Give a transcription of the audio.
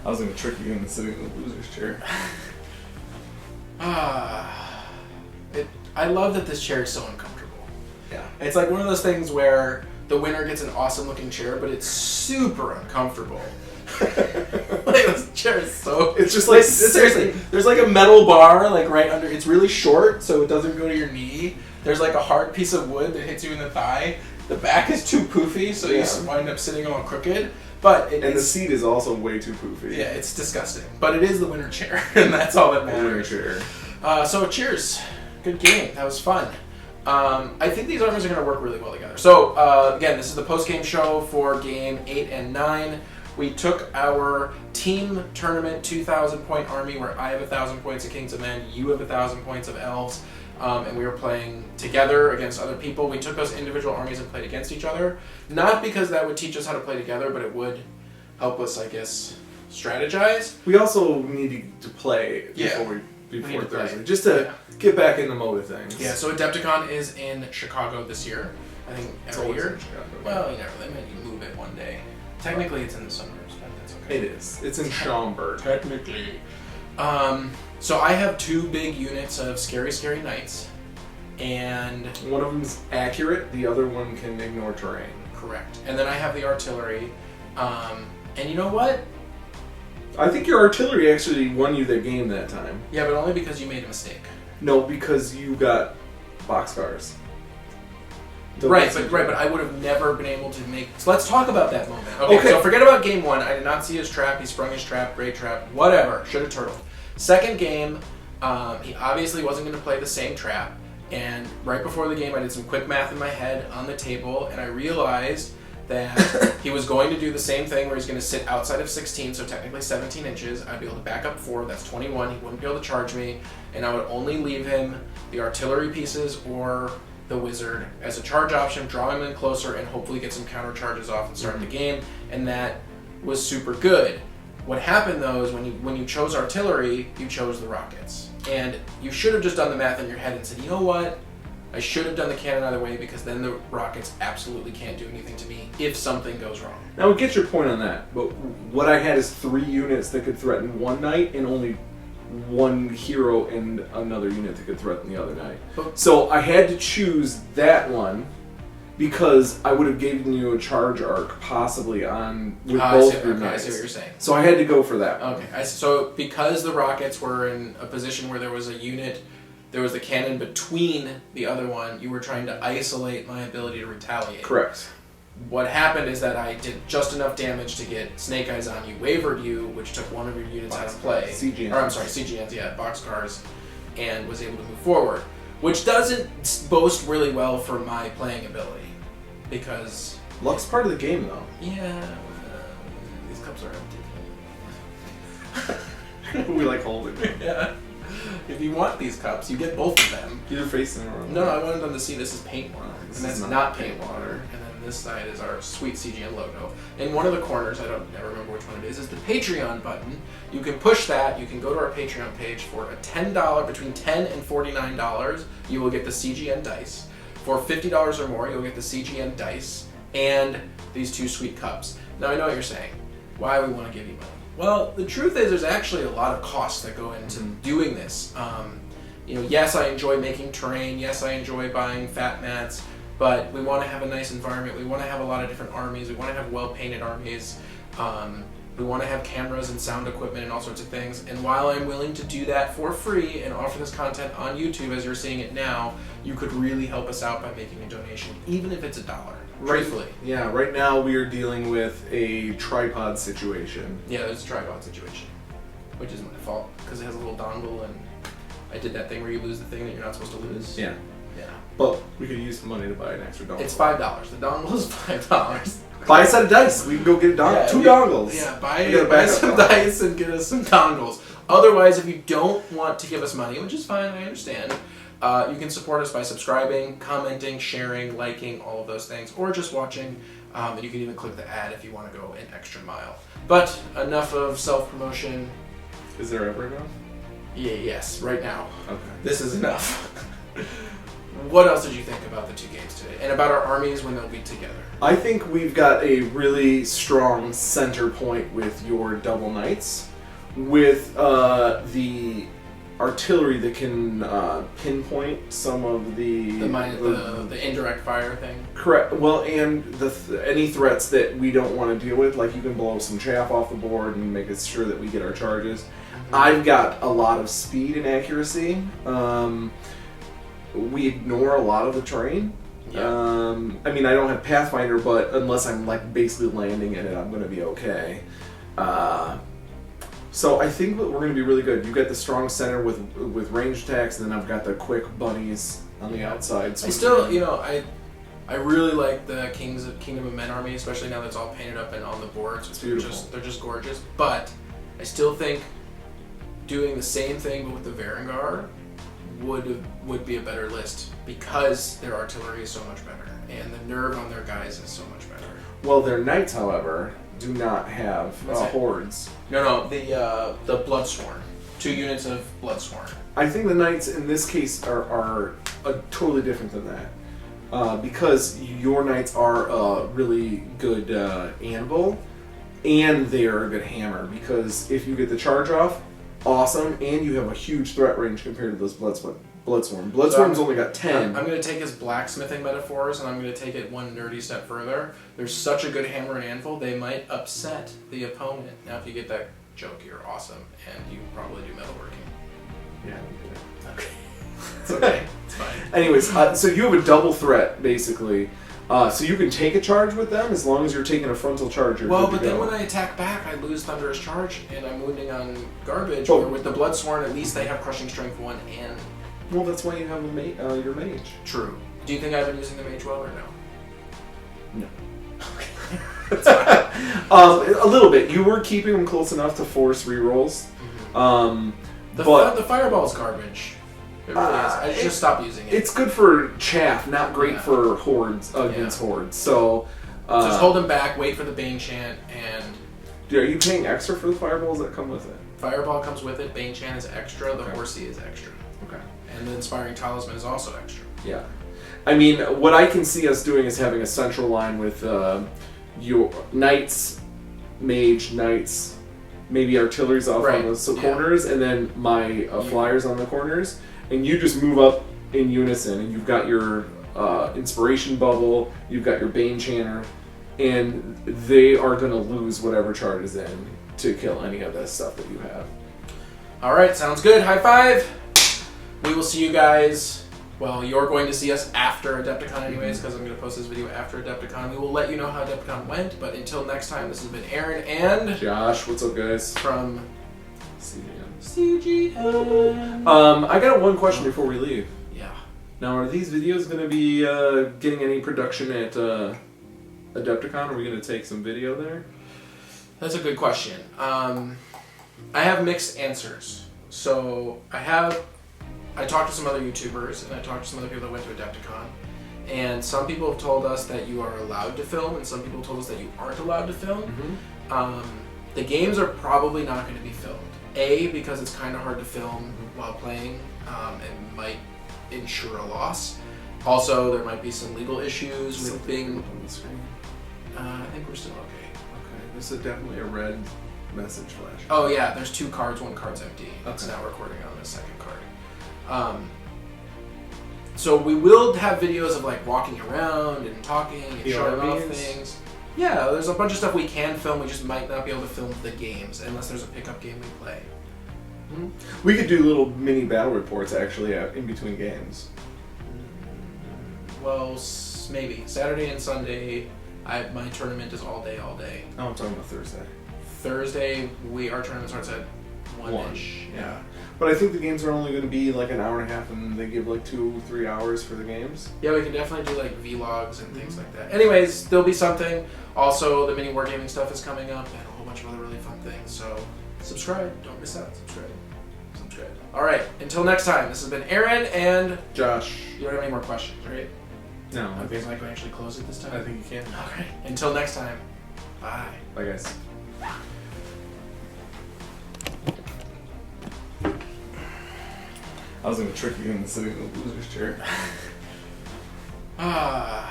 I was going to trick you into sitting in the loser's chair. I love that this chair is so uncomfortable. Yeah. It's like one of those things where the winner gets an awesome looking chair, but it's super uncomfortable. Like this chair is so... It's just like... seriously, there's like a metal bar like right under... It's really short, so it doesn't go to your knee. There's like a hard piece of wood that hits you in the thigh. The back is too poofy, so you wind up sitting all crooked. But the seat is also way too poofy. Yeah, it's disgusting. But it is the winner chair, and that's all that matters. Winner chair. So cheers. Good game. That was fun. I think these armies are going to work really well together. So, again, this is the post-game show for Game 8 and 9. We took our team tournament 2,000-point army where I have 1,000 points of Kings of Men, you have 1,000 points of Elves, and we were playing together against other people. We took those individual armies and played against each other. Not because that would teach us how to play together, but it would help us, I guess, strategize. We also need to play before Thursday, just to get back in the mode of things. Yeah, so AdeptiCon is in Chicago this year. I think every year. In Chicago. Well, you never. They might move it one day. Technically, it's in the summers, but that's okay. It is. It's in Schaumburg. Technically. So I have 2 big units of Scary Scary Knights, and one of them's accurate. The other one can ignore terrain. Correct. And then I have the artillery. And you know what? I think your artillery actually won you the game that time. Yeah, but only because you made a mistake. No, because you got boxcars. Right, but I would have never been able to make... So let's talk about that moment. Okay, so forget about game 1. I did not see his trap. He sprung his trap, great trap, whatever. Should have turtled. Second game, he obviously wasn't going to play the same trap. And right before the game, I did some quick math in my head on the table, and I realized that he was going to do the same thing where he's going to sit outside of 16, so technically 17 inches. I'd be able to back up 4, that's 21. He wouldn't be able to charge me, and I would only leave him the artillery pieces or the wizard as a charge option, draw him in closer, and hopefully get some counter charges off and start the game, and that was super good. What happened though is when you chose artillery, you chose the rockets. And you should have just done the math in your head and said, you know what? I should have done the cannon either way because then the rockets absolutely can't do anything to me if something goes wrong. Now, I get your point on that, but what I had is 3 units that could threaten one knight and only 1 hero and another unit that could threaten the other knight. So I had to choose that one because I would have given you a charge arc possibly on with both your knights. I see what you're saying. So I had to go for that. Okay, so because the rockets were in a position where there was a unit, there was the cannon between the other one, you were trying to isolate my ability to retaliate. Correct. What happened is that I did just enough damage to get Snake Eyes on you, wavered you, which took one of your units out of play. CGNs. Or I'm sorry, CGNs, yeah, boxcars, and was able to move forward. Which doesn't boast really well for my playing ability. Because... Luck's part of the game, though. Yeah, these cups are empty. We like holding them. Yeah. If you want these cups, you get both of them. Either facing them or... No, I wanted them to see this is paint water. This and that's is not paint water. And then this side is our sweet CGN logo. In one of the corners, I never remember which one it is the Patreon button. You can push that. You can go to our Patreon page for a $10, between $10 and $49, you will get the CGN dice. For $50 or more, you'll get the CGN dice and these 2 sweet cups. Now, I know what you're saying. Why we want to give you money? Well, the truth is there's actually a lot of costs that go into doing this. Yes, I enjoy making terrain. Yes, I enjoy buying fat mats. But we want to have a nice environment. We want to have a lot of different armies. We want to have well-painted armies. We want to have cameras and sound equipment and all sorts of things. And while I'm willing to do that for free and offer this content on YouTube as you're seeing it now, you could really help us out by making a donation, even if it's $1. Truthfully. Yeah, right now we are dealing with a tripod situation. Yeah, there's a tripod situation, which is my fault because it has a little dongle and I did that thing where you lose the thing that you're not supposed to lose. Yeah. Yeah. But we could use the money to buy an extra dongle. It's $5. The dongle is $5. Buy a set of dice. We can go get a dongle. Yeah, 2 dongles. Yeah, buy some dice and get us some dongles. Otherwise, if you don't want to give us money, which is fine, I understand, you can support us by subscribing, commenting, sharing, liking, all of those things, or just watching. And you can even click the ad if you want to go an extra mile. But enough of self-promotion. Is there ever enough? Yeah, yes, right now. Okay. This is enough. what else did you think about the two games today, and about our armies when they'll be together? I think we've got a really strong center point with your double knights, with the artillery that can pinpoint some of the indirect fire thing. Correct. Well, and any threats that we don't want to deal with, like you can blow some chaff off the board and make it sure that we get our charges. Mm-hmm. I've got a lot of speed and accuracy. We ignore a lot of the terrain. Yeah. I mean, I don't have Pathfinder, but unless I'm like basically landing in it, I'm going to be okay. So I think that we're going to be really good. You've got the strong center with ranged attacks, and then I've got the quick bunnies on the outside. So I really like the Kingdom of Men army, especially now that it's all painted up and on the boards. It's beautiful. They're just gorgeous. But I still think doing the same thing but with the Varangar would be a better list because their artillery is so much better and the nerve on their guys is so much better. Well, their knights, however, do not have hordes. No, the Bloodsworn. 2 units of Bloodsworn. I think the knights in this case are totally different than that. Because your knights are a really good anvil, and they are a good hammer. Because if you get the charge off, awesome, and you have a huge threat range compared to those Bloodsworn. Bloodsworn's only got 10. I'm going to take his blacksmithing metaphors, and I'm going to take it one nerdy step further. There's such a good hammer and anvil, they might upset the opponent. Now, if you get that joke, you're awesome, and you probably do metalworking. Yeah, we did it. Okay. It's okay. It's fine. Anyways, so you have a double threat, basically. So you can take a charge with them as long as you're taking a frontal charge. Well, but then when I attack back, I lose Thunderous Charge, and I'm wounding on garbage. Or with the Bloodsworn, at least they have Crushing Strength 1 and... Well, that's why you have your mage. True. Do you think I've been using the mage well or no? No. Okay. A little bit. You were keeping them close enough to force rerolls. Mm-hmm. The fireball's garbage. It really is. I just stopped using it. It's good for chaff, not great for hordes against hordes. So just hold them back, wait for the Bane Chant, and... Are you paying extra for the fireballs that come with it? Fireball comes with it, Bane Chant is extra, the Horsey is extra. Okay. And the Inspiring Talisman is also extra. Yeah. I mean, what I can see us doing is having a central line with your knights, mage, knights, maybe artillery's off on the corners, and then my flyers on the corners. And you just move up in unison, and you've got your inspiration bubble, you've got your Bane Chanter, and they are going to lose whatever charges in to kill any of that stuff that you have. Alright, sounds good. High five! We will see you guys, well, you're going to see us after Adepticon anyways, because I'm going to post this video after Adepticon. We will let you know how Adepticon went, but until next time, this has been Aaron and... Josh, what's up, guys? From... CGN. I got one question before we leave. Yeah. Now, are these videos going to be getting any production at Adepticon? Are we going to take some video there? That's a good question. I have mixed answers. So I talked to some other YouTubers and I talked to some other people that went to Adepticon, and some people have told us that you are allowed to film, and some people told us that you aren't allowed to film. Mm-hmm. The games are probably not going to be filmed. A, because it's kind of hard to film while playing and might ensure a loss. Also, there might be some legal issues with being... on the screen. I think we're still okay. Okay, this is definitely a red message flash. Oh yeah, there's 2 cards, 1 card's empty. It's now recording on the second card. So we will have videos of like walking around and talking and showing off things. Yeah, there's a bunch of stuff we can film, we just might not be able to film the games unless there's a pickup game we play. Mm-hmm. We could do little mini battle reports actually in between games. Well, maybe. Saturday and Sunday, my tournament is all day. Oh, I'm talking about Thursday. Thursday, our tournament starts at 1-ish. Yeah. But I think the games are only going to be like an hour and a half, and they give like 2-3 hours for the games. Yeah, we can definitely do like vlogs and things like that. Anyways, there'll be something. Also, the mini wargaming stuff is coming up, and a whole bunch of other really fun things. So, subscribe. Don't miss out. Subscribe. All right. Until next time, this has been Aaron and Josh. You don't have any more questions, right? No. I think I can actually close it this time. I think you can. All right. Until next time. Bye. Bye, guys. I was going to trick you into sitting in the loser's chair. Ah.